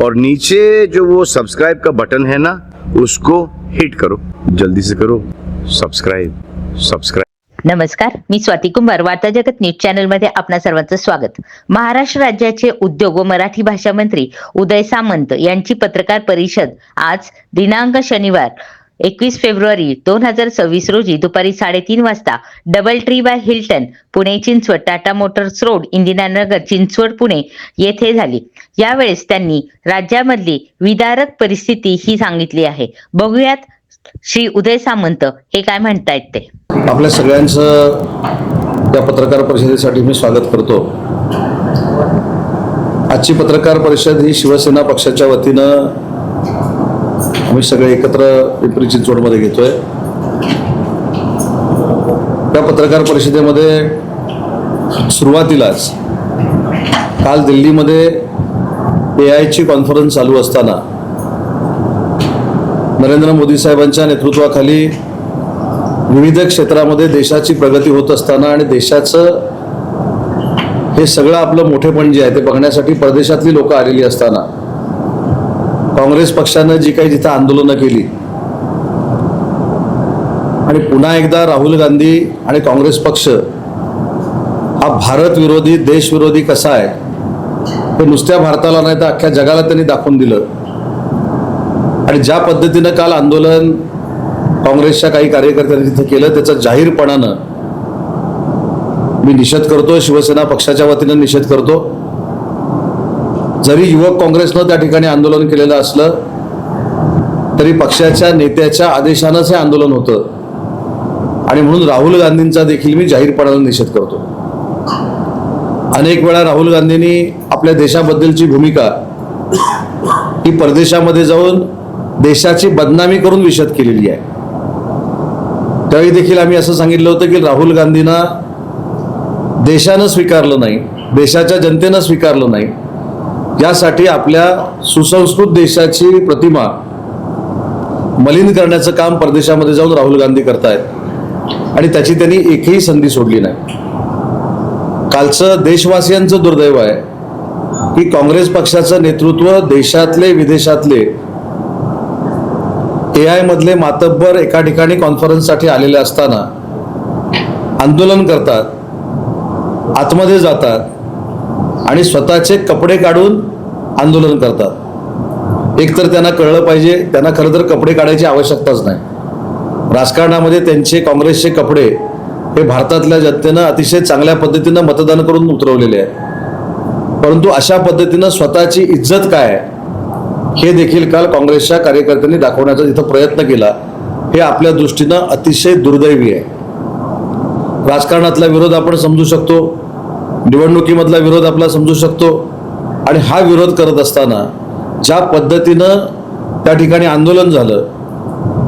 और नीचे जो वो सब्सक्राइब का बटन है ना, उसको हिट करो, जल्दी से करो सब्सक्राइब। नमस्कार, मी स्वाती कुंभार, वार्ता जगत न्यूज चॅनल मध्ये आपणा सर्वांचं स्वागत। महाराष्ट्र राज्याचे उद्योग व मराठी भाषा मंत्री उदय सामंत यांची पत्रकार परिषद आज दिनांक शनिवार 21 फेब्रुवारी 2026 रोजी दुपारी 3:30 वाजता double tree by Hilton Pune Chinchwad Tata Motors road Indiranagar Chinchwad Pune येथे झाली। यावेळेस त्यांनी राज्यामधली विदारक परिस्थिती ही सांगितली आहे। बघूयात श्री उदय सामंत हे काय म्हणतायत ते। आपल्या सगळ्यांचं या पत्रकार परिषदेसाठी मी स्वागत करतो। आजची पत्रकार परिषद ही शिवसेना पक्षाच्या वतीनं आम्ही सगळे एकत्र पिंपरी चिंचवडमध्ये घेतोय। या पत्रकार परिषदेमध्ये सुरुवातीलाच काल दिल्लीमध्ये AI ची कॉन्फरन्स चालू असताना नरेंद्र मोदी साहेबांच्या नेतृत्वाखाली विविध क्षेत्रामध्ये देशाची प्रगती होत असताना आणि देशाचं हे सगळं आपलं मोठेपण जे आहे ते बघण्यासाठी परदेशातली लोक आलेली असताना काँग्रेस पक्षानं जी काही जिथं आंदोलनं केली आणि पुन्हा एकदा राहुल गांधी आणि काँग्रेस पक्ष हा भारत विरोधी देश विरोधी कसा आहे हे नुसत्या भारताला नाही तर अख्ख्या जगाला त्यांनी दाखवून दिलं। आणि ज्या पद्धतीनं काल आंदोलन काँग्रेसच्या काही कार्यकर्त्यांनी तिथे केलं त्याचा जाहीरपणानं मी निषेध करतो, शिवसेना पक्षाच्या वतीनं निषेध करतो। जरी युवक काँग्रेसनं त्या ठिकाणी आंदोलन केलेलं असलं तरी पक्षाच्या नेत्याच्या आदेशानंच हे आंदोलन होतं आणि म्हणून राहुल गांधींचा देखील मी जाहीरपणानं निषेध करतो। अनेक वेळा राहुल गांधींनी आपल्या देशाबद्दलची भूमिका ही परदेशामध्ये जाऊन देशाची बदनामी करून विशद केलेली आहे। त्यावेळी देखील आम्ही असं सांगितलं होतं की राहुल गांधींना देशानं स्वीकारलं नाही, देशाच्या जनतेनं स्वीकारलं नाही, यासाठी आपल्या सुसंस्कृत देशाची प्रतिमा मलिन करण्याचं काम परदेशामध्ये जाऊन राहुल गांधी करतायत आणि त्याची त्यांनी एकही संधी सोडली नाही। कालचं देशवासियांचं दुर्दैव आहे की काँग्रेस पक्षाचं नेतृत्व देशातले विदेशातले AI मधले मातब्बर एका ठिकाणी कॉन्फरन्ससाठी आलेले असताना आंदोलन करतात, आतमध्ये जातात आणि स्वतःचे कपडे काढून आंदोलन करतात। एकतर त्यांना कळलं पाहिजे त्यांना खरं तर कपडे काढायची आवश्यकताच नाही। राजकारणामध्ये त्यांचे काँग्रेसचे कपडे हे भारतातल्या जनतेनं अतिशय चांगल्या पद्धतीनं मतदान करून उतरवलेले आहे, परंतु अशा पद्धतीनं स्वतःची इज्जत काय आहे हे देखील काल काँग्रेसच्या कार्यकर्त्यांनी दाखवण्याचा जिथं प्रयत्न केला हे आपल्या दृष्टीनं अतिशय दुर्दैवी आहे। राजकारणातला विरोध आपण समजू शकतो, निवडणुकीमधला विरोध आपला समजू शकतो आणि हा विरोध करत असताना ज्या पद्धतीनं त्या ठिकाणी आंदोलन झालं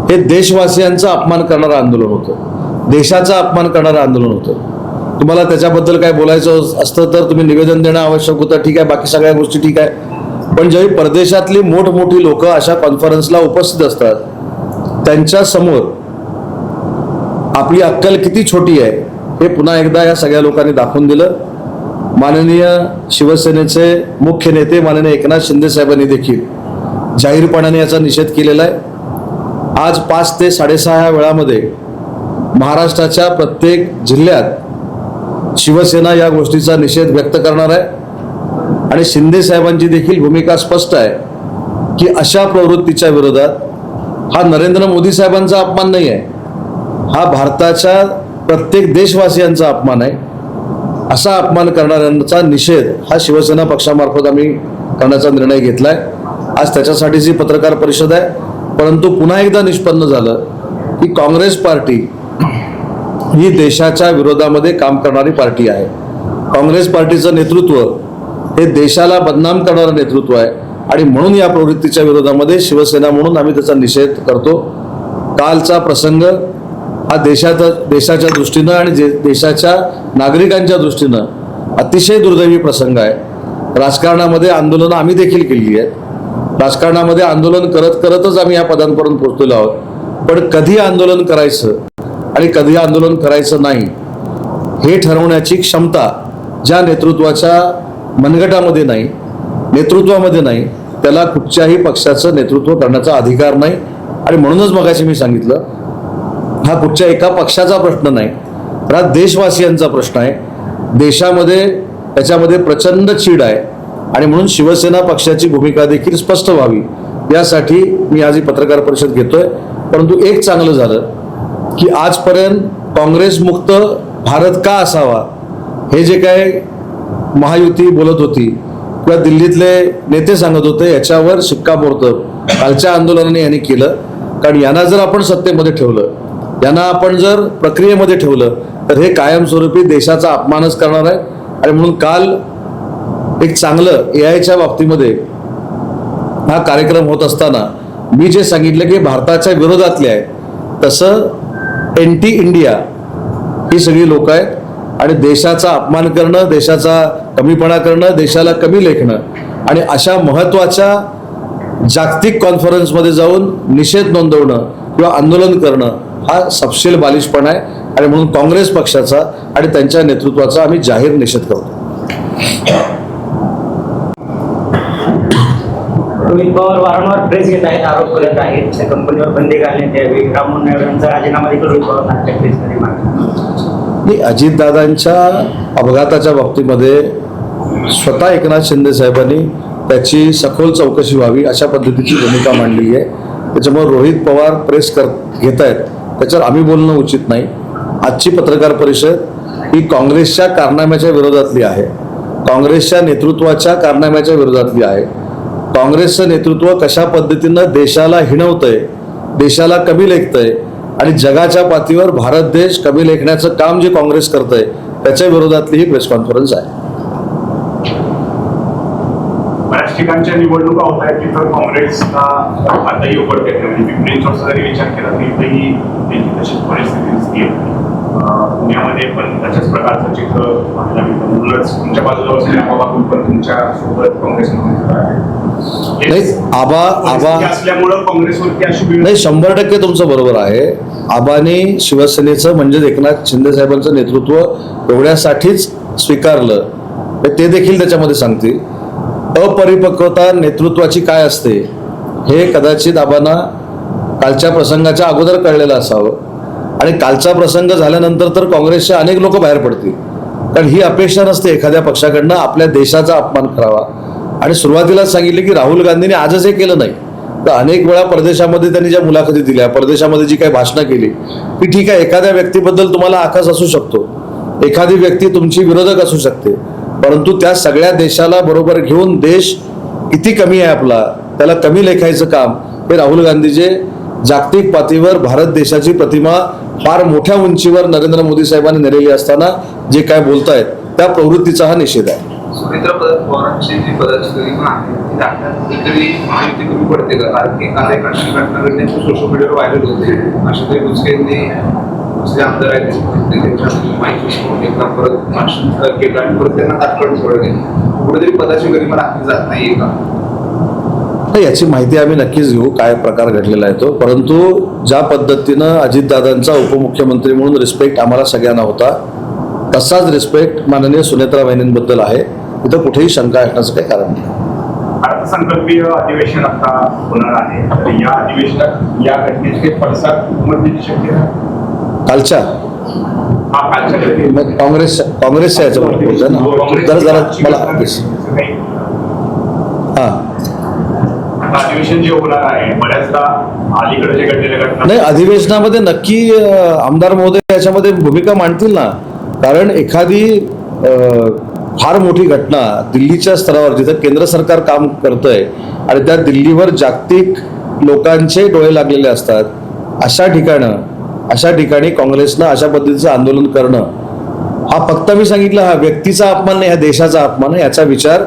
हे देशवासियांचा अपमान करणारं आंदोलन होतं, देशाचा अपमान करणारं आंदोलन होतं। तुम्हाला त्याच्याबद्दल काय बोलायचं असतं तर तुम्ही निवेदन देणं आवश्यक होतं, ठीक आहे, बाकी सगळ्या गोष्टी ठीक आहे, पण ज्यावेळी परदेशातली मोठमोठी लोक अशा कॉन्फरन्सला उपस्थित असतात त्यांच्या समोर आपली अक्कल किती छोटी आहे हे पुन्हा एकदा या सगळ्या लोकांनी दाखवून दिलं। माननीय शिवसेनेचे मुख्य नेते माननीय एकनाथ शिंदे साहेबांनी देखील जाहीरपणाने याचा निषेध केलेला आहे। आज 5 ते 6:30 या वेळामध्ये महाराष्ट्राच्या प्रत्येक जिल्ह्यात शिवसेना या गोष्टीचा निषेध व्यक्त करणार आहे आणि शिंदे साहेबांची देखील भूमिका स्पष्ट आहे की अशा प्रवृत्तीच्या विरोधात हा नरेंद्र मोदी साहेबांचा अपमान नाही आहे, हा भारताच्या प्रत्येक देशवासियांचा अपमान आहे। असा अपमान करणाऱ्यांचा निषेध हा शिवसेना पक्षामार्फत आम्ही करण्याचा निर्णय घेतलाय। आज त्याच्यासाठीची पत्रकार परिषद आहे, परंतु पुन्हा एकदा निष्पन्न झालं की काँग्रेस पार्टी ही देशाच्या विरोधामध्ये काम करणारी पार्टी आहे। काँग्रेस पार्टीचं नेतृत्व हे देशाला बदनाम करणारं नेतृत्व आहे आणि म्हणून या प्रवृत्तीच्या विरोधामध्ये शिवसेना म्हणून आम्ही त्याचा निषेध करतो। कालचा प्रसंग हा देशाच्या दृष्टीनं आणि देशाच्या नागरिकांच्या दृष्टीनं अतिशय दुर्दैवी प्रसंग आहे। राजकारणामध्ये आंदोलनं आम्ही देखील केली आहेत, राजकारणामध्ये आंदोलन करत करतच आम्ही या पदांपर्यंत पोहोचलेलो आहोत, पण कधी आंदोलन करायचं आणि कधी आंदोलन करायचं नाही हे ठरवण्याची क्षमता ज्या नेतृत्वाच्या मनगटामध्ये नाही, नेतृत्वामध्ये नाही, त्याला कुठच्याही पक्षाचं नेतृत्व करण्याचा अधिकार नाही. आणि म्हणूनच मगाशी मी सांगितलं, हा कुठच्या एका पक्षाचा प्रश्न नाही, तर हा देशवासियांचा प्रश्न आहे. देशामध्ये त्याच्यामध्ये प्रचंड चीड आहे आणि म्हणून शिवसेना पक्षाची भूमिका देखील स्पष्ट व्हावी यासाठी मी आज ही पत्रकार परिषद घेतोय. परंतु एक चांगलं झालं की आजपर्यंत काँग्रेसमुक्त भारत का असावा हे जे काय महायुती बोलत होती किंवा दिल्लीतले नेते सांगत होते, याच्यावर शिक्कामोर्तब कालच्या आंदोलनाने यांनी केलं. कारण यांना जर आपण सत्तेमध्ये ठेवलं, यांना आपण जर प्रक्रियेमध्ये ठेवलं, तर हे कायमस्वरूपी देशाचा अपमानच करणार आहे. आणि म्हणून काल एक चांगलं AIच्या बाबतीमध्ये हा कार्यक्रम होत असताना मी जे सांगितलं की भारताच्या विरोधातले आहे, तसं एंटी इंडिया ही सगळी लोक आहेत आणि देशाचा अपमान करणं, देशाचा कमीपणा करणं, देशाला कमी लेखणं आणि अशा महत्त्वाच्या जागतिक कॉन्फरन्समध्ये जाऊन निषेध नोंदवणं किंवा आंदोलन करणं हा सपशेल बालिशपणा आहे. आणि म्हणून काँग्रेस पक्षाचा आणि त्यांच्या नेतृत्वाचा आम्ही जाहीर निषेध करतो. रोहित पवार वारंवार प्रेस घेत आहेत, आरोप करत आहेत, त्या कंपनीवर बंदी घालण्यात यावी. राममोहन नायडू यांचा राजीनामा देखील रोहित पवार प्रेसमध्ये मागतात. अजितदादांच्या अपघाताच्या बाबतीमध्ये स्वतः एकनाथ शिंदे साहेबांनी त्याची सखोल चौकशी व्हावी अशा पद्धतीची भूमिका मांडली आहे. त्याच्यामुळे रोहित पवार प्रेस घेत आहेत, त्याच्यावर आम्ही बोलणं उचित नाही. आजची पत्रकार परिषद ही काँग्रेसच्या कारनाम्याच्या विरोधातली आहे, काँग्रेसच्या नेतृत्वाच्या कारनाम्याच्या विरोधातली आहे. काँग्रेसचं नेतृत्व कशा पद्धतीनं देशाला हिणवतंय, देशाला कमी लेखतंय आणि जगाच्या पातळीवर भारत देश कमी लेखण्याचं काम जे काँग्रेस करतंय त्याच्या विरोधातली ही प्रेस कॉन्फरन्स आहे. बऱ्याच ठिकाणच्या निवडणुका होत आहेत तिथं काँग्रेसला आताही उघडते, म्हणजे पिंपरी चिंचवडचा जरी विचार केला तरी इथेही त्यांची तशीच परिस्थिती दिसते. पुण्यामध्ये पण तशाच प्रकारचं चित्र पाहायला मिळतं. म्हणूनच तुमच्या बाजूला असलेल्या आबा पण तुमच्या सोबत काँग्रेसमध्ये असल्यामुळं काँग्रेसवरती अशी नाही, 100% तुमचं बरोबर आहे. आबानी शिवसेनेचं म्हणजे एकनाथ शिंदे साहेबांचं नेतृत्व एवढ्यासाठीच स्वीकारलं, ते देखील त्याच्यामध्ये सांगतील. अपरिपक्वता नेतृत्वाची काय असते हे कदाचित आबांना कालच्या प्रसंगाच्या अगोदर कळलेलं असावं आणि कालचा प्रसंग झाल्यानंतर तर काँग्रेसचे अनेक लोक बाहेर पडतील. कारण ही अपेक्षा नसते एखाद्या पक्षाकडनं आपल्या देशाचा अपमान करावा. आणि सुरुवातीलाच सांगितले की राहुल गांधींनी आजच हे केलं नाही, तर अनेक वेळा परदेशामध्ये त्यांनी ज्या मुलाखती दिल्या, परदेशामध्ये जी काही भाषणं केली ती ठीक आहे. एखाद्या व्यक्तीबद्दल तुम्हाला आकस असू शकतो, एखादी व्यक्ती तुमची विरोधक असू शकते, परंतु त्या सगळ्या देशाला बरोबर घेऊन देश किती कमी आहे आपला त्याला कमी लेखायचं काम हे राहुल गांधीचे जागतिक पातळीवर भारत देशाची प्रतिमा फार मोठ्या उंचीवर नरेंद्र मोदी साहेबांनी नेलेली असताना जे काय बोलतायत त्या प्रवृत्तीचा हा निषेध आहे. सुरेंद्र पवारांची जी पदाची गरिमा आहे ती दाखवण्यात कुठेतरी माहिती कमी पडते का? कारण की काल एक अशी घटना घडली सोशल मीडियावर व्हायरल होते. आशाताई बुचके यांनी दुसरे आमदार आहेत त्यांच्या माहिती एकदा परत भाषण केलं आणि परत त्यांना तात्काळ सोडले. कुठेतरी पदाची गरिमा राखली जात नाहीये का? याची माहिती आम्ही नक्कीच घेऊ काय प्रकार घडलेला आहे तो. परंतु ज्या पद्धतीनं अजितदादांचा उपमुख्यमंत्री म्हणून रिस्पेक्ट आम्हाला सगळ्यांना होता, तसाच रिस्पेक्ट माननीय सुनेत्रा वहिनींबद्दल आहे. इथं कुठेही शंका असण्याचं काही कारण नाही. अर्थसंकल्पीय अधिवेशन आता होणार आहे, तर या अधिवेशनात या घटनेचे पडसाद उमटण्याची शक्यता कालच्या काँग्रेसच्या याच्यावर बोलतोय ना, जरा मला अधिवेशन जे होणार आहे बऱ्याचदा अलीकडे जे घडलेल्या घटना नाही, अधिवेशनामध्ये नक्की आमदार महोदय याच्यामध्ये भूमिका मांडतील ना. कारण एखादी फार मोठी घटना दिल्लीच्या स्तरावर जिथं केंद्र सरकार काम करतंय आणि त्या दिल्लीवर जागतिक लोकांचे डोळे लागलेले असतात, अशा ठिकाणी काँग्रेसनं अशा पद्धतीचं आंदोलन करणं हा फक्त मी सांगितलं हा व्यक्तीचा अपमान नाही, हा देशाचा अपमान आहे. याचा विचार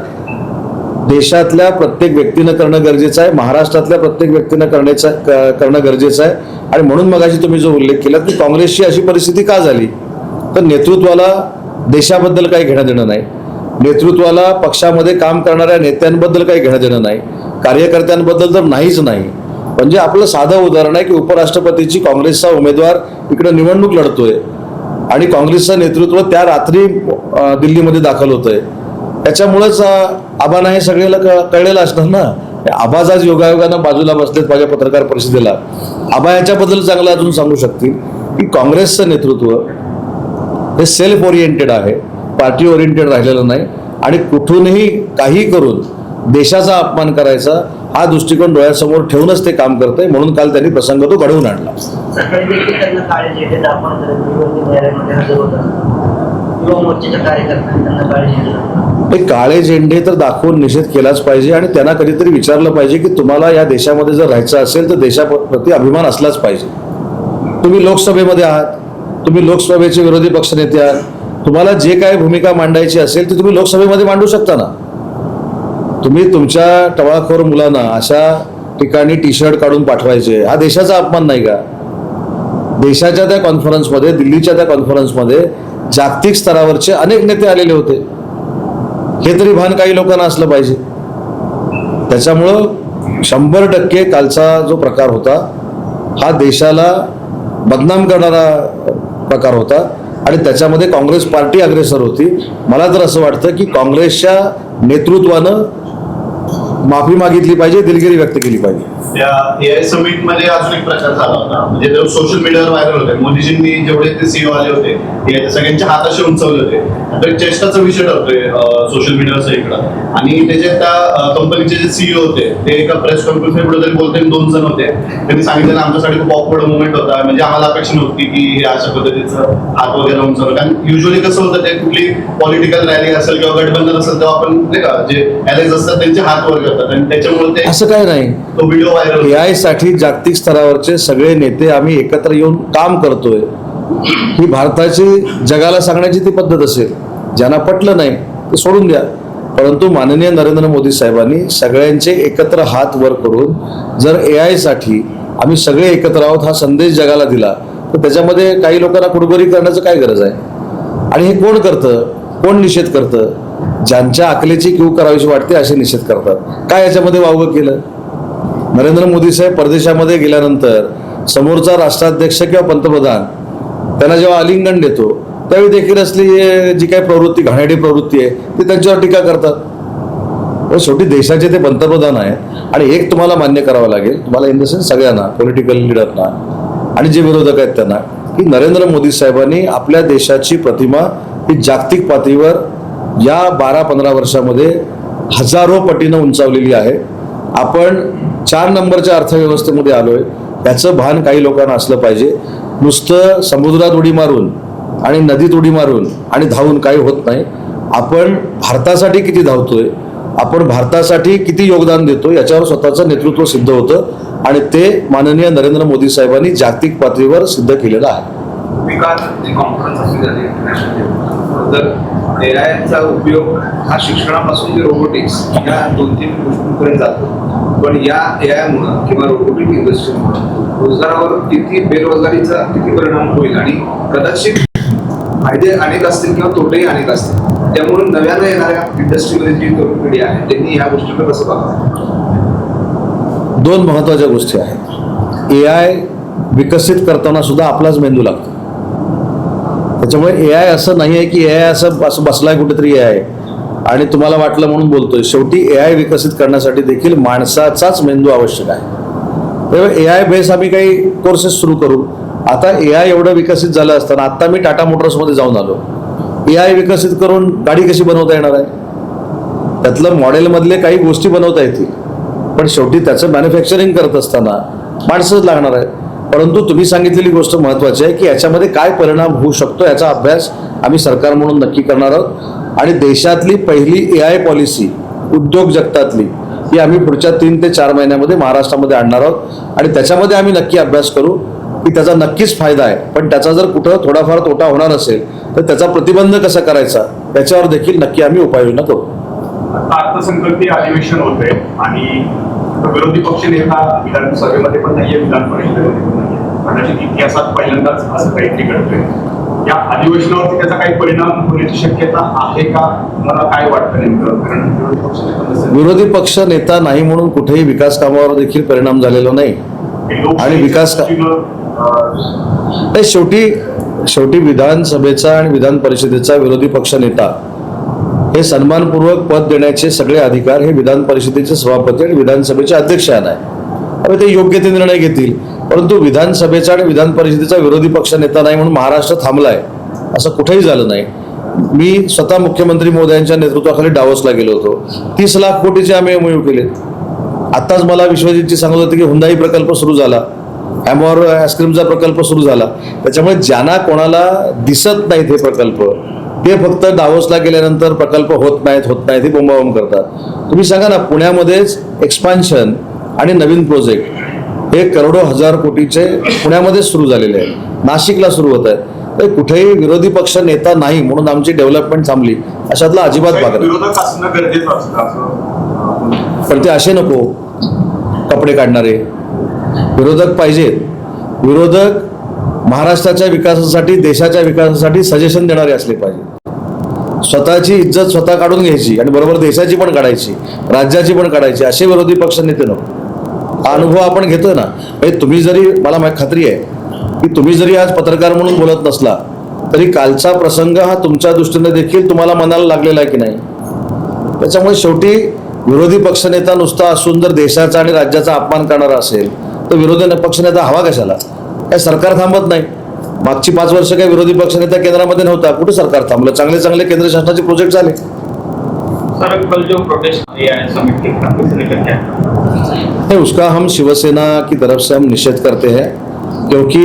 देशातल्या प्रत्येक व्यक्तीनं करणं गरजेचं आहे, महाराष्ट्रातल्या प्रत्येक व्यक्तीनं करणं गरजेचं आहे. आणि म्हणून मगाशी तुम्ही जो उल्लेख केला की काँग्रेसची अशी परिस्थिती का झाली, तर नेतृत्वाला देशाबद्दल काही घेणं देणं नाही, नेतृत्वाला पक्षामध्ये काम करणाऱ्या नेत्यांबद्दल काही घेणं देणं नाही, कार्यकर्त्यांबद्दल तर नाहीच नाही. म्हणजे आपलं साधं उदाहरण आहे की उपराष्ट्रपतीची काँग्रेसचा उमेदवार इकडे निवडणूक लढतोय आणि काँग्रेसचं नेतृत्व त्या रात्री दिल्लीमध्ये दाखल होतंय. त्याच्यामुळेच आबांना हे सगळ्याला कळलेलं असणार ना आबाज आज योगायोगानं बाजूला बसलेत माझ्या पत्रकार परिषदेला. आबा याच्याबद्दल चांगलं अजून सांगू शकतील की काँग्रेसचं नेतृत्व हे सेल्फ ओरिएंटेड आहे, पार्टी ओरिएंटेड राहिलेलं नाही आणि कुठूनही काही करून देशाचा अपमान करायचा हा दृष्टिकोन डोळ्यासमोर ठेवूनच ते काम करतंय. म्हणून काल त्यांनी प्रसंग तो घडवून आणला. सकाळी देखील त्यांना काळे झेंडे दाखवण्यात आले, निवडणूक न्यायालयामध्ये हजर होतात. युवा मोर्चाच्या कार्यकर्त्यांनी त्यांना काळे झेंडे दाखवले. हे काळे झेंडे तर दाखवून निषेध केलाच पाहिजे आणि त्यांना कधीतरी विचारलं पाहिजे की तुम्हाला या देशामध्ये जर राहायचं असेल तर देशाप्रती अभिमान असलाच पाहिजे. तुम्ही लोकसभेमध्ये आहात, तुम्ही लोकसभेचे विरोधी पक्षनेते आहात, तुम्हाला जे काही भूमिका मांडायची असेल ती तुम्ही लोकसभेमध्ये मांडू शकता ना. तुम्ही तुमच्या टवाळखोर मुलांना अशा ठिकाणी टी शर्ट काढून पाठवायचे, हा देशाचा अपमान नाही का? देशाच्या त्या कॉन्फरन्समध्ये, दिल्लीच्या त्या कॉन्फरन्समध्ये जागतिक स्तरावरचे अनेक नेते आलेले होते. हे तरी भान काही लोकांना असलं पाहिजे. त्याच्यामुळं 100% कालचा जो प्रकार होता हा देशाला बदनाम करणारा प्रकार होता आणि त्याच्यामध्ये काँग्रेस पार्टी अग्रेसर होती. मला तर असं वाटतं की काँग्रेसच्या नेतृत्वानं माफी मागितली पाहिजे, दिलगिरी व्यक्त केली पाहिजे. त्या AI समिट मध्ये अजून एक प्रकार झाला होता, म्हणजे ते सोशल मीडियावर व्हायरल होते. मोदीजींनी जेवढे ते CEO आले होते ते सगळ्यांचे हात असे उंचवले होते. आता एक चेष्टाचा विषय ठरतोय सोशल मीडियावर इकडं. आणि त्याचे त्या कंपनीचे जे CEO होते ते एका प्रेस कॉन्फरन्स मध्ये कुठेतरी बोलते, 2 जण होते. त्यांनी सांगितलं आमच्यासाठी खूप ऑकवर्ड मुवमेंट होता, म्हणजे आम्हाला अपेक्षा नव्हती की हे अशा पद्धतीचं हात वगैरे उंचवलं. कारण युजली कसं होतं, ते कुठली पॉलिटिकल रॅली असेल किंवा गठबंधन असेल तेव्हा आपण नाही का जे अलायन्स असतात त्यांचे हात वर करतात आणि त्याच्यामुळे ते असं काय नाही. तो व्हिडिओ व्हायरल. AI साठी जागतिक स्तरावरचे सगळे नेते आम्ही एकत्र येऊन काम करतोय, ही भारताची जगाला सांगण्याची ती पद्धत असेल. ज्यांना पटलं नाही ते सोडून द्या. परंतु माननीय नरेंद्र मोदी साहेबांनी सगळ्यांचे एकत्र हात वर करून जर AI साठी आम्ही सगळे एकत्र आहोत हा संदेश जगाला दिला तर त्याच्यामध्ये काही लोकांना कुडबुरी करण्याचं काय गरज आहे? आणि हे कोण करतं, कोण निषेध करतं? ज्यांच्या अकलेची कीव करावीशी वाटते असे निषेध करतात. काय याच्यामध्ये वावगं केलं? नरेंद्र मोदी साहेब परदेशामध्ये गेल्यानंतर समोरचा राष्ट्राध्यक्ष किंवा पंतप्रधान त्यांना जेव्हा आलिंगन देतो त्यावेळी देखील असली जी काही प्रवृत्ती, घाणेरडी प्रवृत्ती आहे ती त्यांच्यावर टीका करतात. शेवटी देशाचे ते पंतप्रधान आहेत आणि एक तुम्हाला मान्य करावं लागेल, तुम्हाला इन द सेन्स सगळ्यांना, पॉलिटिकल लिडरना आणि जे विरोधक आहेत त्यांना, की नरेंद्र मोदी साहेबांनी आपल्या देशाची प्रतिमा ही जागतिक पातळीवर या 12-15 वर्षामध्ये हजारो पटीनं उंचावलेली आहे. आपण 4 नंबरच्या अर्थव्यवस्थेमध्ये आलोय, याचं भान काही लोकांना असलं पाहिजे. नुसतं समुद्रात उडी मारून आणि नदीत उडी मारून आणि धावून काही होत नाही. आपण भारतासाठी किती धावतोय, आपण भारतासाठी किती योगदान देतो याच्यावर स्वतःचं नेतृत्व सिद्ध होतं आणि ते माननीय नरेंद्र मोदी साहेबांनी जागतिक पातळीवर सिद्ध केलेलं आहे. विकास जी कॉन्फरन्स असली झाली इंटरनॅशनल, तर AIचा उपयोग हा शिक्षणापासून ते रोबोटिक्स या 2-3 गोष्टींपर्यंत जातो. पण या AI-मुळे किंवा रोबोटिक इंडस्ट्रीमुळे रोजगारावर किती बेरोजगारीचा किती परिणाम होईल आणि कदाचित फायदे अनेक असतील किंवा तोटेही अनेक असतील. त्यामुळे नव्यानं येणाऱ्या इंडस्ट्रीमध्ये जी तरुण पिढी आहे त्यांनी या गोष्टीकडे कसं बघावं? 2 महत्वाच्या गोष्टी आहेत. AI विकसित करताना सुद्धा आपलाच मेंदू लागतो. त्याच्यामुळे AI असं नाही आहे की AI असं बसलाय कुठेतरी AI आणि तुम्हाला वाटलं म्हणून बोलतोय. शेवटी AI विकसित करण्यासाठी देखील माणसाचाच मेंदू आवश्यक आहे. त्यामुळे AI बेस आम्ही काही कोर्सेस सुरू करू. आता AI एवढं विकसित झालं असताना आता मी टाटा मोटर्समध्ये जाऊन आलो. AI विकसित करून गाडी कशी बनवता येणार आहे? त्यातलं मॉडेलमधले काही गोष्टी बनवता येतील, पण शेवटी त्याचं मॅन्युफॅक्चरिंग करत असताना माणसंच लागणार आहे. परंतु तुम्ही सांगितलेली गोष्ट महत्वाची आहे की याच्यामध्ये काय परिणाम होऊ शकतो याचा अभ्यास आम्ही सरकार म्हणून नक्की करणार आहोत. आणि देशातली पहिली AI पॉलिसी उद्योग जगतातली ही आम्ही पुढच्या 3 ते 4 महिन्यामध्ये महाराष्ट्रामध्ये आणणार आहोत आणि त्याच्यामध्ये आम्ही नक्की अभ्यास करू की त्याचा नक्कीच फायदा आहे. पण त्याचा जर कुठं थोडाफार तोटा होणार असेल तर त्याचा प्रतिबंध कसा करायचा त्याच्यावर देखील नक्की आम्ही उपाययोजना करू. अर्थसंकल्पीय अधिवेशन होते आणि विरोधी पक्ष नेता विधानसभेमध्ये पण नाहीये, विधान परिषदेमध्ये पण नाहीये. कदाचित इतिहासात पहिल्यांदाच असं काहीतरी घडतंय. या अधिवेशनावरती त्याचा काही परिणाम होण्याची शक्यता आहे का? मला काय वाटतं नेमकं? कारण विरोधी पक्ष नेता नाही म्हणून कुठेही विकास कामावर देखील परिणाम झालेला नाही. आणि विकास शेवटी विधानसभेचा आणि विधान परिषदेचा विरोधी पक्ष नेता हे सन्मानपूर्वक पद देण्याचे सगळे अधिकार हे विधान परिषदेचे सभापती आणि विधानसभेचे अध्यक्ष यांना आहे. आता ते योग्य ते निर्णय घेतील, परंतु विधानसभेचा आणि विधान परिषदेचा विरोधी पक्ष नेता नाही म्हणून महाराष्ट्र थांबलाय असं कुठेही झालं नाही. मी स्वतः मुख्यमंत्री महोदयांच्या नेतृत्वाखाली डावोसला गेलो होतो. 30 लाख कोटीचे आम्ही MOU केले. आताच मला विश्वजितजी सांगत होते की हुंदाई प्रकल्प सुरू झाला, हॅमॉर आईस्क्रीमचा प्रकल्प सुरू झाला. त्याच्यामुळे ज्यांना कोणाला दिसत नाहीत हे प्रकल्प, ते फक्त डावोसला गेल्यानंतर प्रकल्प होत नाहीत हे बोंबाबोंब करतात. तुम्ही सांगा ना, पुण्यामध्येच एक्सपान्शन आणि नवीन प्रोजेक्ट हे करोडो हजार कोटीचे पुण्यामध्येच सुरू झालेले आहेत, नाशिकला सुरू होत आहेत. तर कुठेही विरोधी पक्ष नेता नाही म्हणून आमची डेव्हलपमेंट थांबली अशातला अजिबात भाग नाही. विरोधक असणं गरजेचं असतं असं. पण ते असे नको कपडे काढणारे विरोधक पाहिजेत. विरोधक महाराष्ट्राच्या विकासासाठी, देशाच्या विकासासाठी सजेशन देणारे असले पाहिजे. स्वतःची इज्जत स्वतः काढून घ्यायची आणि बरोबर देशाची पण काढायची, राज्याची पण काढायची, असे विरोधी पक्ष नेते नको. हा अनुभव आपण घेतोय ना. म्हणजे तुम्ही जरी, मला खात्री आहे की तुम्ही जरी आज पत्रकार म्हणून बोलत नसला तरी कालचा प्रसंग हा तुमच्या दृष्टीने देखील तुम्हाला मनाला लागलेला आहे की नाही. त्याच्यामुळे शेवटी विरोधी पक्षनेता नुसता असून जर देशाचा आणि राज्याचा अपमान करणारा असेल तर विरोधी पक्षनेता हवा कशाला. काय सरकार थांबत नाही. मागची 5 वर्ष काय विरोधी पक्षनेता केंद्रामध्ये नव्हता, कुठे सरकार थांबलं. चांगले चांगले केंद्र शासनाचे प्रोजेक्ट झाले. सर, कल जो प्रोटेस्ट समिट के किसने करके नहीं, उसका हम शिवसेना की तरफ से हम निषेध करते हैं, क्योंकि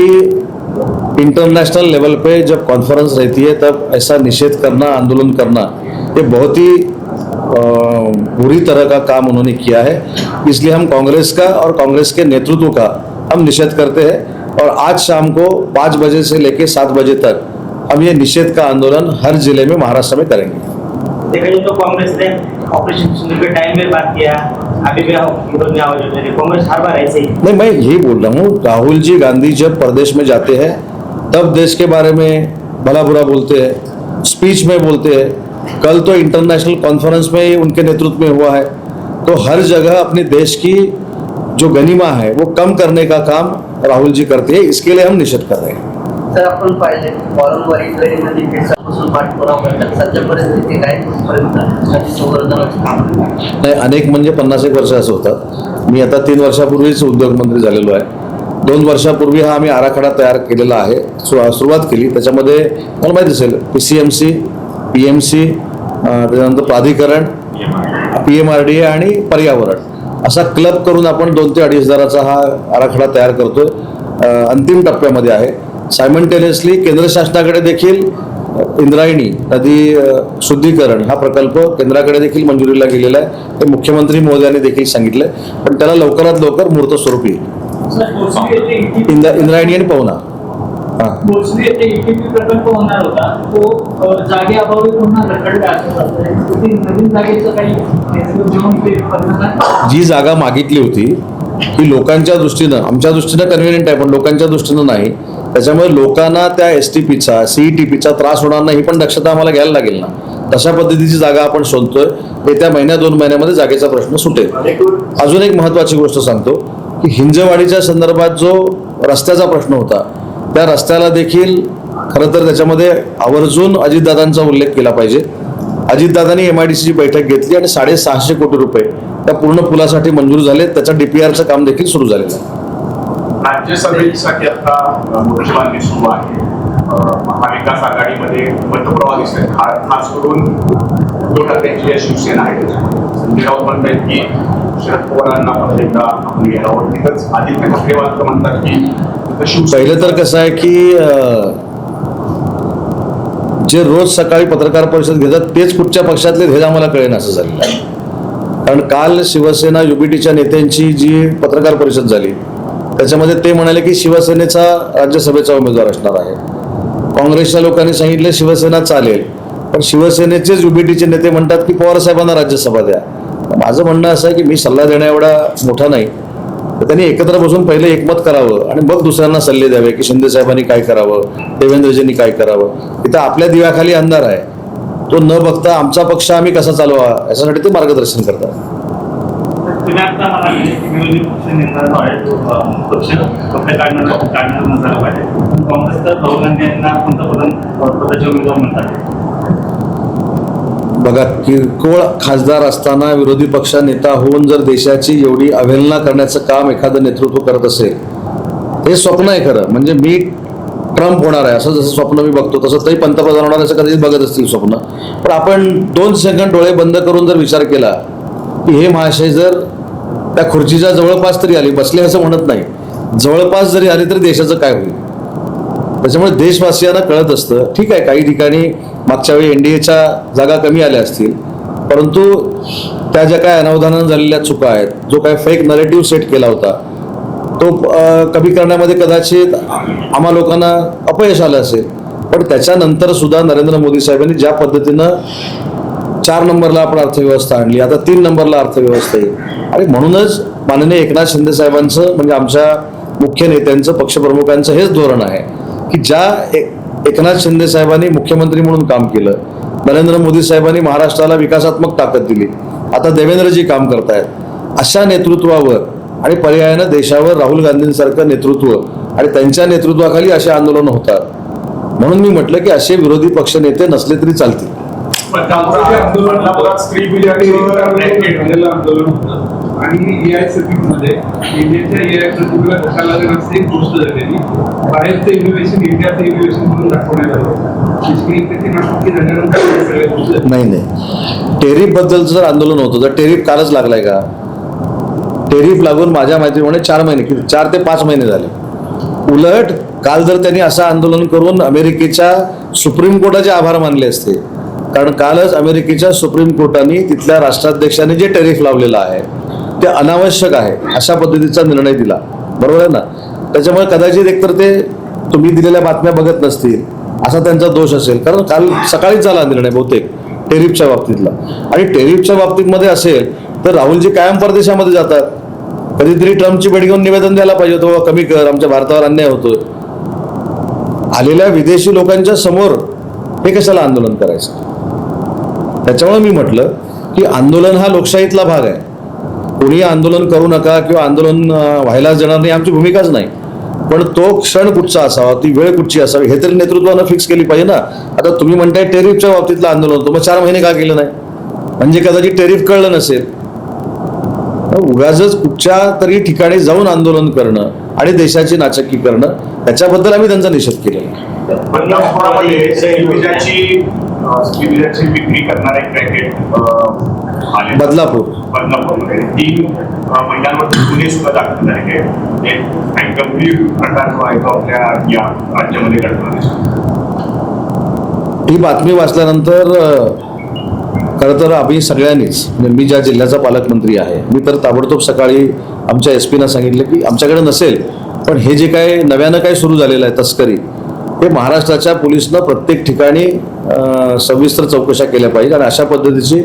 इंटरनेशनल लेवल पे जब कॉन्फ्रेंस रहती है तब ऐसा निषेध करना, आंदोलन करना, ये बहुत ही बुरी तरह का काम उन्होंने किया है. इसलिए हम कांग्रेस का और कांग्रेस के नेतृत्व का हम निषेध करते हैं और आज शाम को 5 बजे से लेकर 7 बजे तक हम ये निषेध का आंदोलन हर जिले में महाराष्ट्र में करेंगे. देखा जाए तो कांग्रेस ने ऑपरेशन सिंदूर के टाइम में बात किया, अभी भी विरोध में आवाज उठाई. कांग्रेस हर बार ऐसे ही. नहीं, मैं यही बोल रहा हूँ, राहुल जी गांधी जब प्रदेश में जाते हैं तब देश के बारे में भला बुरा बोलते हैं, स्पीच में बोलते हैं. कल तो इंटरनेशनल कॉन्फ्रेंस में उनके नेतृत्व में हुआ है. तो हर जगह अपने देश की जो गनिमा है वो कम करने का काम राहुल जी करते हैं. इसके लिए हम निषेध कर रहे हैं. सर, आपण पाहिले वारंवार इंद्रायणी केसापासून पाठपुरावा करतात. सध्या परिस्थिती काय कुठपर्यंत नदी संवर्धनाचं काम नाही, अनेक म्हणजे 50 वर्ष असं होतं. मी आता 3 वर्षापूर्वीच उद्योगमंत्री झालेलो आहे. 2 वर्षापूर्वी हा आम्ही आराखडा तयार केलेला आहे, सुरुवात केली. त्याच्यामध्ये मला माहिती असेल PCMC, PMC, त्याच्यानंतर प्राधिकरण, PMRDA आणि पर्यावरण असा क्लब करून आपण 2 ते 2.5 हजाराचा हा आराखडा तयार करतोय. अंतिम टप्प्यामध्ये आहे. सायमल्टेनियसली केंद्र शासनाकडे देखील इंद्रायणी नदी शुद्धीकरण हा प्रकल्प केंद्राकडे देखील मंजुरीला गेलेला आहे. ते मुख्यमंत्री महोदयांनी देखील सांगितलंय, पण त्याला लवकरात लवकर मूर्त स्वरूप येईल. इंद्रायणी आणि पवना भोसरी येथे ETP प्रकल्प होणार होता, तो जागेअभावी पुन्हा रखडला असं जातंय. नवीन जागेचं काही घेऊन ते परिणाम. जी जागा मागितली होती ही लोकांच्या दृष्टीनं, आमच्या दृष्टीनं कन्व्हिनियंट आहे पण लोकांच्या दृष्टीनं नाही. त्याच्यामुळे लोकांना त्या STPचा CETPचा त्रास होणार नाही ही पण दक्षता आम्हाला घ्यायला लागेल ना. तशा पद्धतीची जागा आपण शोधतोय. येत्या 1-2 महिन्यामध्ये जागेचा प्रश्न सुटेल. अजून एक महत्वाची गोष्ट सांगतो की हिंजवाडीच्या संदर्भात जो रस्त्याचा प्रश्न होता त्या रस्त्याला देखील खरं तर त्याच्यामध्ये आवर्जून अजितदादांचा उल्लेख केला पाहिजे. अजितदादांनी MIDCची बैठक घेतली आणि 650 कोटी रुपये त्या पूर्ण पुलासाठी मंजूर झाले. त्याच्या DPRचं काम देखील सुरू झालेलं आहे. राज्यसभेसाठी आता मोर्चेबांधणी सुरू आहे. महाविकास आघाडीमध्ये मतप्रवाह दिसत आहेत. खास करून उद्धव ठाकरेंची शिवसेना आहे. संजय राऊत म्हणतात की शरद पवारांना परत एकदा आपण घ्यावं. तिथंच आदित्य ठाकरे मात्र म्हणतात की पहिलं तर कसं आहे की जे रोज सकाळी पत्रकार परिषद घेतात तेच कुठच्या पक्षातले हे आम्हाला कळेना असं झालेलं आहे. कारण काल शिवसेना UBTच्या नेत्यांची जी पत्रकार परिषद झाली त्याच्यामध्ये ते म्हणाले की शिवसेनेचा राज्यसभेचा उमेदवार असणार आहे. काँग्रेसच्या लोकांनी सांगितले शिवसेना चालेल, पण शिवसेनेचेच UBTचे नेते म्हणतात की पवार साहेबांना राज्यसभा द्या. माझं म्हणणं असं आहे की मी सल्ला देण्या एवढा मोठा नाही, तर त्यांनी एकत्र बसून पहिले एकमत करावं आणि मग दुसऱ्यांना सल्ले द्यावे की शिंदे साहेबांनी काय करावं, देवेंद्रजींनी काय करावं. इथं आपल्या दिव्याखाली अंधार आहे, तो न बघता आमचा पक्ष आम्ही कसा चालवा याच्यासाठी ते मार्गदर्शन करतात. तुम्ही आता मला विरोधी पक्ष नेता पक्ष कपडे काढणार नसायला पाहिजे. काँग्रेस तर राहुल गांधी यांना पंतप्रधान पदाचे उमेदवार म्हणतात. बघा, किरकोळ खासदार असताना विरोधी पक्ष नेता होऊन जर देशाची एवढी अवहेलना करण्याचं काम एखादं नेतृत्व करत असेल, हे स्वप्न आहे खरं. म्हणजे मी ट्रम्प होणार आहे असं जसं स्वप्न मी बघतो, तसं तरी पंतप्रधान होणार असं कधीच बघत असतील स्वप्न. पण आपण 2 सेकंड डोळे बंद करून जर विचार केला की हे महाशय जर त्या खुर्चीच्या जवळपास तरी आली, बसले असं म्हणत नाही, जवळपास जरी आली तरी देशाचं काय होईल. त्याच्यामुळे देशवासियांना कळत असतं, ठीक आहे काही ठिकाणी मागच्या वेळी एनडीएच्या जागा कमी आल्या असतील, परंतु त्या ज्या काय अनावधानानं झालेल्या चुका आहेत, जो काय फेक नरेटिव्ह सेट केला होता तो कमी करण्यामध्ये कदाचित आम्हा लोकांना अपयश आलं असेल. पण त्याच्यानंतर सुद्धा नरेंद्र मोदी साहेबांनी ज्या पद्धतीनं 4 नंबरला आपण अर्थव्यवस्था आणली, आता 3 नंबरला अर्थव्यवस्था येईल. आणि म्हणूनच माननीय एकनाथ शिंदे साहेबांचं म्हणजे आमच्या मुख्य नेत्यांचं पक्षप्रमुखांचं हेच धोरण आहे की ज्या एकनाथ शिंदे साहेबांनी मुख्यमंत्री म्हणून काम केलं, नरेंद्र मोदी साहेबांनी महाराष्ट्राला विकासात्मक ताकद दिली, आता देवेंद्रजी काम करतायत, अशा नेतृत्वावर आणि पर्यायानं देशावर राहुल गांधींसारखं नेतृत्व आणि त्यांच्या नेतृत्वाखाली असे आंदोलन होतात. म्हणून मी म्हटलं की असे विरोधी पक्ष नेते नसले तरी चालतील. बदलापुरात स्त्री झालेलं आंदोलन होतं आणि AICTC मध्ये इंडियाच्या AICTC ला धक्का लागेल असं एक गोष्ट झालेली. बाहेरचं इनोव्हेशन इंडियाचं इनोव्हेशन म्हणून दाखवण्यात आलं. नाही, टेरिफ बद्दल जर आंदोलन होतं तर टेरिफ कालच लागलाय का? टेरिफ लागून माझ्या माहितीप्रमाणे 4 महिने किती 4 ते 5 महिने झाले. उलट काल जर त्यांनी असं आंदोलन करून अमेरिकेच्या सुप्रीम कोर्टाचे आभार मानले असते, कारण कालच अमेरिकेच्या सुप्रीम कोर्टाने तिथल्या राष्ट्राध्यक्षांनी जे टेरिफ लावलेलं आहे ते अनावश्यक आहे अशा पद्धतीचा निर्णय दिला. बरोबर आहे ना? त्याच्यामुळे कदाचित एकतर ते तुम्ही दिलेल्या बातम्या बघत नसतील असा त्यांचा दोष असेल, कारण काल सकाळीच झाला निर्णय बहुतेक टेरिफच्या बाबतीतला. आणि टेरिफच्या बाबतीमध्ये असेल तर राहुलजी कायम परदेशामध्ये जातात, कधीतरी ट्रम्पची भेट घेऊन निवेदन द्यायला पाहिजे होतं, कमी कर, आमच्या भारतावर अन्याय होतोय. आलेल्या विदेशी लोकांच्या समोर हे कशाला आंदोलन करायचं? त्याच्यामुळे मी म्हटलं की आंदोलन हा लोकशाहीतला भाग आहे. कोणी आंदोलन करू नका किंवा आंदोलन व्हायलाच देणार नाही आमची भूमिकाच नाही, पण तो क्षण कुठचा असावा, ती वेळ कुठची असावी हे तरी नेतृत्वानं फिक्स केली पाहिजे ना. आता तुम्ही म्हणताय टेरिफच्या बाबतीतलं आंदोलन होतं, मग 4 महिने का केलं नाही? म्हणजे कदाचित टेरिफ कळलं नसेल. उगाचच कुठच्या तरी ठिकाणी जाऊन आंदोलन करणं आणि देशाची नाचक्की करणं, त्याच्याबद्दल आम्ही त्यांचा निषेध केलेला. स्त्रीविजाची विक्री करणारा एक रॅकेट बदलापूरमध्ये 3 महिलांवर गुन्हे सुद्धा दाखल झाले. एक गंभीर प्रकार जो आहे तो आपल्या या राज्यामध्ये घडणार. ही बातमी वाचल्यानंतर खरं तर आम्ही सगळ्यांनीच, म्हणजे मी ज्या जिल्ह्याचा पालकमंत्री आहे, मी तर ताबडतोब सकाळी आमच्या SP सांगितलं की आमच्याकडे नसेल, पण हे जे काय नव्यानं काय सुरू झालेलं आहे तस्करी, हे महाराष्ट्राच्या पोलिसनं प्रत्येक ठिकाणी सविस्तर चौकशा केल्या पाहिजे आणि अशा पद्धतीची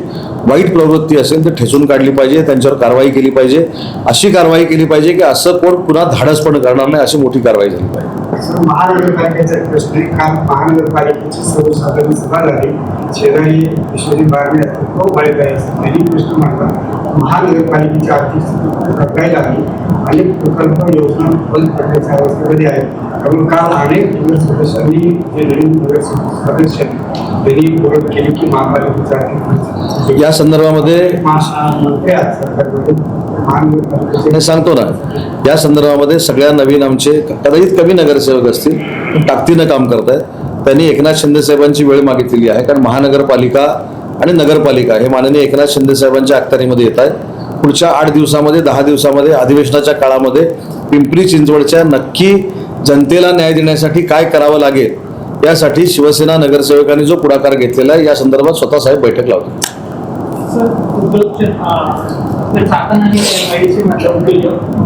वाईट प्रवृत्ती असेल तर ठेचून काढली पाहिजे, त्यांच्यावर कारवाई केली पाहिजे. अशी कारवाई केली पाहिजे की असं कोण पुन्हा धाडसपण करणार नाही, अशी मोठी कारवाई झाली पाहिजे. महानगरपालिकेचा प्रश्न काल महानगरपालिकेची सर्वसाधारण सभा झाली. शेजारी ईश्वरी बारणे तो माहीत आहे त्यांनी प्रश्न मांडला. महानगरपालिकेची आर्थिक स्थिती घटायला लागली, अनेक प्रकल्प योजना बंद करण्याच्या अवस्थेमध्ये आहे. त्यामुळे काल अनेक नगर सदस्यांनी जे नवीन नगर सदस्य त्यांनी ओळख केली की महापालिकेच्या आर्थिक या संदर्भामध्ये महानगरपालिकेचे सांगतो ना, या संदर्भामध्ये सगळ्या नवीन आमचे कदाचित कमी नगरसेवक असतील पण ताकदीनं काम करतायत. त्यांनी एकनाथ शिंदे साहेबांची वेळ मागितलेली आहे, कारण महानगरपालिका आणि नगरपालिका हे माननीय एकनाथ शिंदे साहेबांच्या अखत्यारीमध्ये येत आहेत. पुढच्या 8 दिवसामध्ये 10 दिवसामध्ये अधिवेशनाच्या काळामध्ये पिंपरी चिंचवडच्या नक्की जनतेला न्याय देण्यासाठी काय करावं लागेल यासाठी शिवसेना नगरसेवकांनी जो पुढाकार घेतलेला आहे या संदर्भात स्वतः साहेब बैठक लावतात.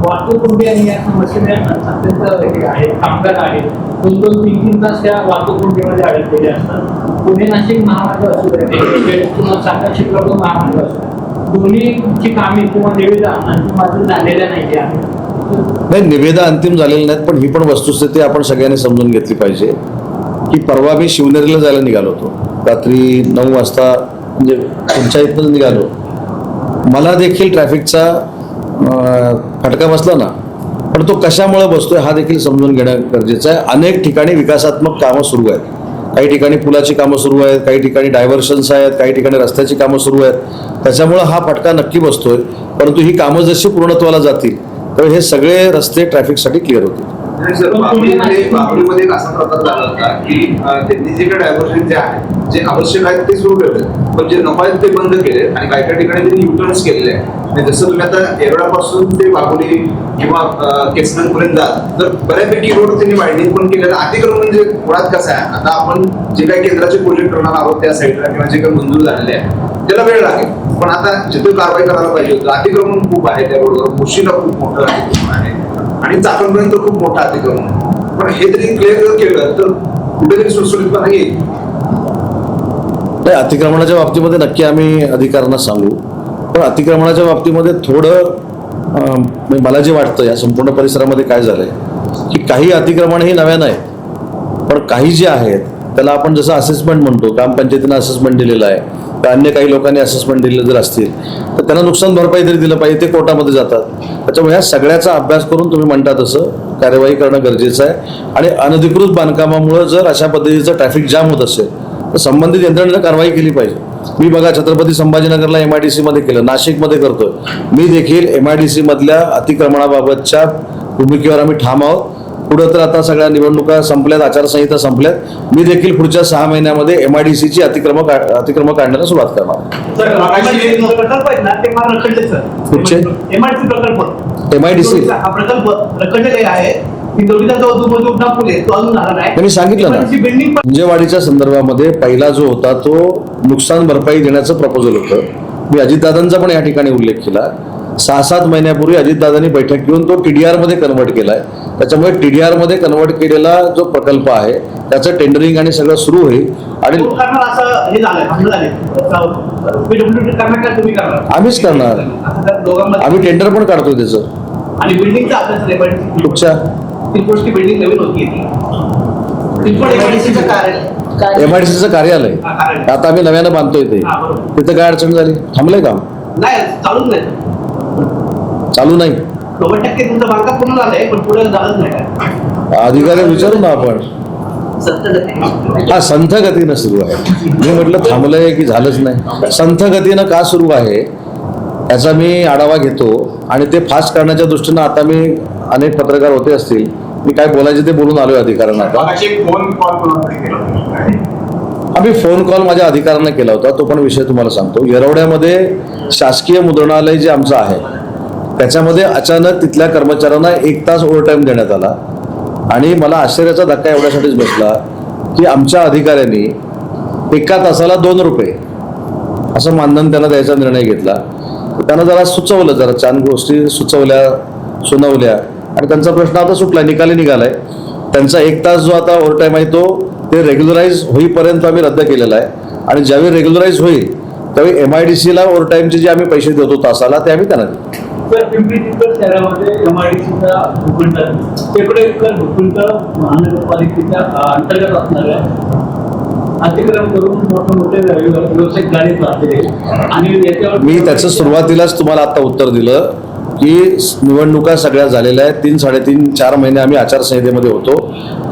वाहतूक कोंडी आणि या समस्येने अत्यंत कामगार आहेत, 2-3 तास त्या वाहतूक कोंडीमध्ये अडकलेले असतात. पुणे नाशिक महामार्ग असू दे किंवा सातारा चित्रपट महामार्ग असू दे, दोन्हीची कामे किंवा निविदा अंतिम झालेल्या नाही. निविदा अंतिम झालेली नाहीत, पण ही पण वस्तुस्थिती आपण सगळ्यांनी समजून घेतली पाहिजे की परवा मी शिवनेरीला जायला निघालो होतो रात्री 9 वाजता, म्हणजे तुमच्या इथून निघालो. मला देखील ट्रॅफिकचा फटका बसला ना, पण तो कशामुळे बसतोय हा देखील समजून घेणं गरजेचं आहे. अनेक ठिकाणी विकासात्मक कामं सुरू आहेत, काही ठिकाणी पुलाची कामं सुरू आहेत, काही ठिकाणी डायव्हर्शन्स आहेत, काही ठिकाणी रस्त्याची कामं सुरू आहेत. त्याच्यामुळं हा फटका नक्की बसतोय. परंतु ही कामं जशी पूर्णत्वाला जातील तर हे सगळे रस्ते ट्रॅफिकसाठी क्लिअर होतील. नाही सर, बाबळीमध्ये एक असा प्रकार झाला होता की त्यांनी जे काही डायव्हर्शन जे आहे जे आवश्यक आहेत ते सुरू ठेवले, पण जे नको आहेत ते बंद केले आणि काही काही ठिकाणी त्यांनी युटर्न्स केलेले आहे. जसं तुम्ही आता येरवड्यापासून ते बाबुली किंवा केसनपर्यंत जात तर बऱ्यापैकी रोड त्यांनी वायडिंग पण केलेलं. अतिक्रमण म्हणजे मुळात कसं आहे, आता आपण जे काही केंद्राचे प्रोजेक्ट करणार आहोत त्या साईडला किंवा जे काही मंजूर झालेले आहे त्याला वेळ लागेल, पण आता जिथे कारवाई करायला पाहिजे होतं अतिक्रमण खूप आहे त्या रोडवर. मुशीला खूप मोठं अतिक्रमण आहे आणि चाकणपर्यंत खूप मोठं अतिक्रमण आहे. पण हे जरी क्लिअर केलं तर कुठेतरी सुटसुटीतपणा येईल. नाही, अतिक्रमणाच्या बाबतीमध्ये नक्की आम्ही अधिकाऱ्यांना सांगू, पण अतिक्रमणाच्या बाबतीमध्ये थोडं मला जे वाटतं या संपूर्ण परिसरामध्ये काय झालंय की काही अतिक्रमण ही नव्यानं आहे, पण काही जे आहेत त्याला आपण जसं असेसमेंट म्हणतो, ग्रामपंचायतीनं असेसमेंट दिलेलं आहे तर अन्य काही लोकांनी असेसमेंट दिलं जर असतील तर त्यांना नुकसान भरपाई तरी दिलं पाहिजे, ते कोर्टामध्ये जातात. त्याच्यामुळे ह्या सगळ्याचा अभ्यास करून तुम्ही म्हणता तसं कार्यवाही करणं गरजेचं आहे. आणि अनधिकृत बांधकामामुळे जर अशा पद्धतीचं ट्रॅफिक जाम होत असेल तर संबंधित यंत्रणेनं कारवाई केली पाहिजे. मी बघा छत्रपती संभाजीनगरला MIDC मध्ये केलं, नाशिकमध्ये करतोय. मी देखील MIDC मधल्या अतिक्रमणाबाबतच्या भूमिकेवर आम्ही ठाम आहोत. पुढं तर आता सगळ्या निवडणुका संपल्यात, आचारसंहिता संपल्यात. मी देखील पुढच्या 6 महिन्यामध्ये MIDCची अतिक्रमण काढण्याला सुरुवात करणार. कुठचे MIDC मी सांगितलं ना, हिंजेवाडीच्या संदर्भामध्ये पहिला जो होता तो नुकसान भरपाई देण्याचं प्रपोजल होतं. मी अजितदादांचा पण या ठिकाणी उल्लेख केला. 6-7 महिन्यापूर्वी अजितदादांनी बैठक घेऊन तो TDR मध्ये कन्वर्ट केलाय. त्याच्यामुळे TDR मध्ये कन्वर्ट केलेला जो प्रकल्प आहे त्याचं टेंडरिंग आणि सगळं सुरू होईल. आणि आम्हीच करणार, आम्ही टेंडर पण काढतोय त्याचं. आणि बिल्डिंगचा अभ्यास कुठच्या बिल्डिंग नवीन होती MIDCचं कार्यालय आता आम्ही नव्यानं बांधतोय ते. तिथं काय अडचण झाली? थांबलंय काम? नाही, चालूच नाही. चालू नाही. 90% तुमचं बांधकाम पूर्ण झालंय पण पुढे झालंच नाही. अधिकारी विचारू ना आपण. हा, संथ गतीनं सुरू आहे. मी म्हटलं थांबलंय की झालंच नाही. संथ गतीनं का सुरू आहे याचा मी आढावा घेतो आणि ते फास्ट करण्याच्या दृष्टीनं आता मी अनेक पत्रकार होते असतील, मी काय बोलायचे ते बोलून आलोय अधिकाऱ्यांना. आम्ही फोन कॉल माझ्या अधिकाऱ्यांना केला होता, तो पण विषय तुम्हाला सांगतो. येरवड्यामध्ये शासकीय मुद्रणालय जे आमचं आहे त्याच्यामध्ये अचानक तिथल्या कर्मचाऱ्यांना 1 तास ओव्हर टाइम देण्यात आला आणि मला आश्चर्याचा धक्का एवढ्यासाठीच बसला की आमच्या अधिकाऱ्यांनी 1 तासाला 2 रुपये असं मानधन त्यांना द्यायचा निर्णय घेतला. त्यांना जरा सुचवलं, जरा 4 गोष्टी सुनावल्या आणि त्यांचा प्रश्न आता सुटला, निकाली निघालाय. त्यांचा 1 तास जो आता ओव्हर टाइम आहे तो ते रेग्युलराईज होईपर्यंत आम्ही रद्द केलेला आहे आणि ज्यावेळी रेग्युलराईज होईल त्यावेळी MIDCला ओव्हर टाइमचे जे आम्ही पैसे देतो तासाला ते आम्ही त्यांना देतो. पिंपरी चिंचवड शहरामध्ये MIDCचा भूखंड शेकडो एकर भूखंड महानगरपालिकेच्या अंतर्गत असणाऱ्या अतिक्रमण करून मोठे मोठे व्यावसायिक गाडी लागले आणि याच्यावर मी त्याचं सुरुवातीलाच तुम्हाला आता उत्तर दिलं की निवडणुका सगळ्या झालेल्या आहेत. 3-3.5-4 महिने आम्ही आचारसंहितेमध्ये होतो,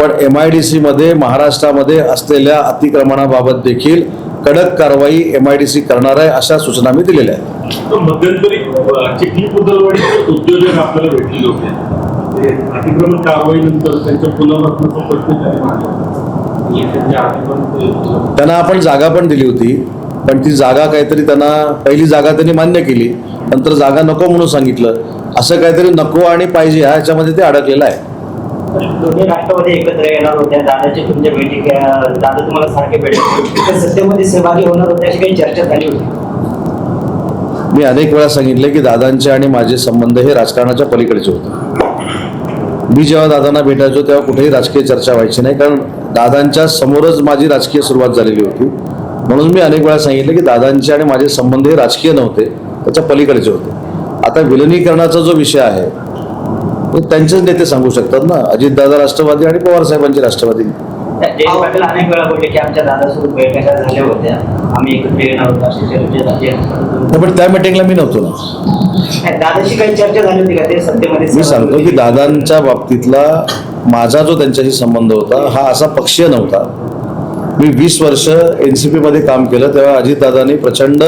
पण MIDC मध्ये महाराष्ट्रामध्ये असलेल्या अतिक्रमणाबाबत देखील कडक कारवाई MIDC करणार आहे अशा सूचना मी दिलेल्या आहेत. मध्यंतरी चिखली पुदलवाडीचे उद्योजक आपल्याला भेटले होते. ते अतिक्रमण कारवाईनंतर त्यांच्या पुनर्वसनाचा प्रश्न त्यांना आपण जागा पण दिली होती, पण ती जागा काहीतरी त्यांना पहिली जागा त्यांनी मान्य केली, नंतर जागा नको म्हणून सांगितलं. असं काहीतरी नको आणि पाहिजे ह्याच्यामध्ये ते अडकलेलं आहे. दोन्ही राष्ट्रवादी एकत्र येणार होत्या, दादाची तुमच्या भेटी दादा तुम्हाला सारखे भेटले, सत्तेमध्ये सहभागी होणार होते अशी काही चर्चा झाली होती? मी अनेक वेळा सांगितले की दादांचे आणि माझे संबंध हे राजकारणाच्या पलीकडचे होते. मी जेव्हा दादांना भेटायचो तेव्हा कुठेही राजकीय चर्चा व्हायची नाही, कारण दादांच्या समोरच माझी राजकीय सुरुवात झालेली होती. म्हणून मी अनेक वेळा सांगितलं की दादांचे आणि माझे संबंध हे राजकीय नव्हते, त्याच्या पलीकडचे होते. आता विलिनीकरणाचा जो विषय आहे तो त्यांचेच नेते सांगू शकतात ना, अजितदादा राष्ट्रवादी आणि पवार साहेबांचे राष्ट्रवादी. जयंत पाटील अनेक वेळा बोलले की आमच्या दादासोबत बैठका झाल्या होत्या, आम्ही एकत्र येणार होतो अशी चर्चा झाली. पण त्या मिटिंगला मी नव्हतो ना. दादाशी काही चर्चा झाली होती का ते सत्तेमध्ये? मी सांगतो की दादांच्या बाबतीतला माझा जो त्यांच्याशी संबंध होता हा असा पक्षीय नव्हता. मी 20 वर्ष NCP मध्ये काम केलं, तेव्हा अजितदादांनी प्रचंड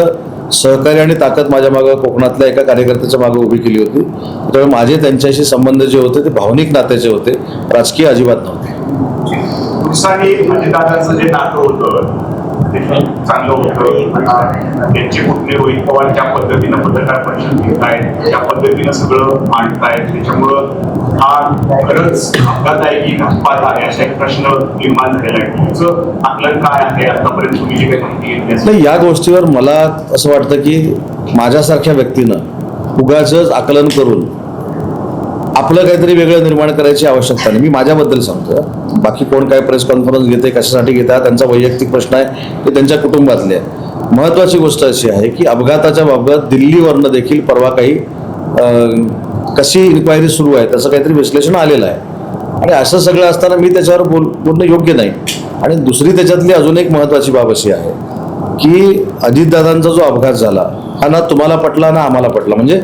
सहकार्य आणि ताकद माझ्या मागं कोकणातल्या एका कार्यकर्त्याच्या मागे उभी केली होती. त्यामुळे माझे त्यांच्याशी संबंध जे होते ते भावनिक नात्याचे होते, राजकीय अजिबात नव्हते. आणि अजितदादांचं जे नातं होतं ते खूप चांगलं होतं. आता त्यांचे कुठले रोहित पवार ज्या पद्धतीनं पत्रकार परिषद घेत आहेत, ज्या पद्धतीनं सगळं मांडतायत, त्याच्यामुळं हा खरंच अपघात आहे की घातपात आहे असा एक प्रश्न निर्माण झालेला आहे. तुमचं आकलन काय आहे आतापर्यंत, तुम्ही जी काही माहिती घेतली असेल? नाही, या गोष्टीवर मला असं वाटतं की माझ्यासारख्या व्यक्तीनं उगाचच आकलन करून आपलं काहीतरी वेगळं निर्माण करायची आवश्यकता नाही. मी माझ्याबद्दल सांगतो, बाकी कोण काय प्रेस कॉन्फरन्स घेते, कशासाठी घेतात, त्यांचा वैयक्तिक प्रश्न आहे, ते त्यांच्या कुटुंबातले आहे. महत्त्वाची गोष्ट अशी आहे की अपघाताच्या बाबत दिल्लीवरनं देखील परवा काही कशी इन्क्वायरी सुरू आहे त्याचं काहीतरी विश्लेषण आलेलं आहे. आणि असं सगळं असताना मी त्याच्यावर बोलणं योग्य नाही. आणि दुसरी त्याच्यातली अजून एक महत्त्वाची बाब अशी आहे की अजितदादांचा जो अपघात झाला हा ना तुम्हाला पटला ना आम्हाला पटला. म्हणजे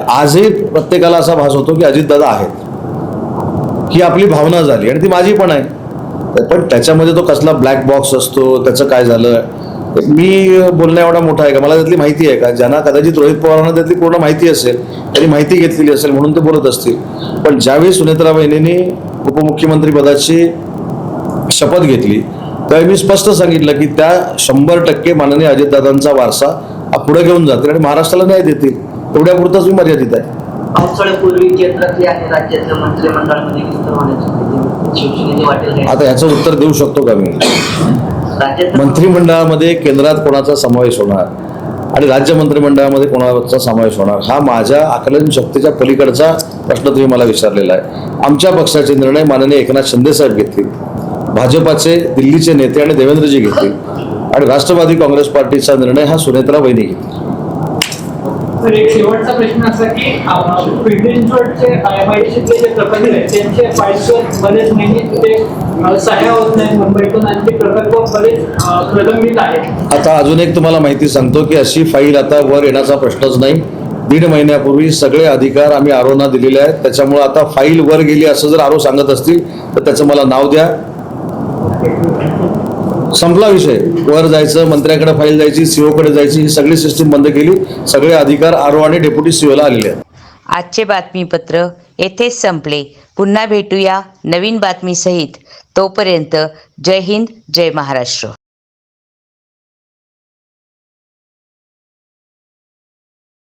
आजही प्रत्येकाला असा भास होतो की अजितदादा आहेत, ही आपली भावना झाली आणि ती माझी पण आहे. पण त्याच्यामध्ये तो कसला ब्लॅक बॉक्स असतो, त्याचं काय झालं, मी बोलण्या एवढा मोठा आहे का? मला त्यातली माहिती आहे का? ज्यांना कदाचित रोहित पवारांना त्यातली पूर्ण माहिती असेल, त्यांनी माहिती घेतलेली असेल म्हणून ते बोलत असतील. पण ज्यावेळी सुनेत्रा वहिनींनी उपमुख्यमंत्री पदाची शपथ घेतली त्यावेळी मी स्पष्ट सांगितलं की त्या 100% माननीय अजितदादांचा वारसा पुढे घेऊन जातील आणि महाराष्ट्राला न्याय देतील. एवढ्यापुरतच मी मर्यादित आहे. पावसाळ्यापूर्वी केंद्रातले आणि राज्यातल्या मंत्रिमंडळामध्ये विस्तार होण्याची शिवसेनेचे वाटेल काय? आता याचं उत्तर देऊ शकतो का मी? राज्यात मंत्रिमंडळामध्ये केंद्रात कोणाचा समावेश होणार आणि राज्य मंत्रिमंडळामध्ये कोणाचा समावेश होणार हा माझ्या आकलन शक्तीच्या पलीकडचा प्रश्न तुम्ही मला विचारलेला आहे. आमच्या पक्षाचे निर्णय माननीय एकनाथ शिंदे साहेब घेतील, भाजपाचे दिल्लीचे नेते आणि देवेंद्रजी घेतील आणि राष्ट्रवादी काँग्रेस पार्टीचा निर्णय हा सुनेत्रा वहिनी घेतील. तर एक शेवटचा प्रश्न असा की पिंपरी चिंचवडचे IMIDCतले जे प्रकल्प आहेत त्यांचे फाईल्सवर बरेच महिने ते सहाय्य होत नाही मुंबईतून आणि ते प्रकल्प बरेच प्रलंबित आहेत. आता अजून एक तुम्हाला माहिती सांगतो की अशी फाईल आता वर येण्याचा प्रश्नच नाही. 1.5 महिन्यापूर्वी सगळे अधिकार आम्ही आरोना दिलेले आहेत. त्याच्यामुळे आता फाईल वर गेली असं जर आरो सांगत असतील तर त्याचं मला नाव द्या, संपला विषय. वर जायचं, मंत्र्याकडे फाईल जायची, CO कडे जायची, ही सगळी सिस्टीम बंद केली. सगळे अधिकार आरो आणि डेप्युटी CO ला आलेले आहेत. आजचे बातमीपत्र येथेच संपले. पुन्हा भेटूया नवीन बातमीसहित. तोपर्यंत जय हिंद, जय महाराष्ट्र.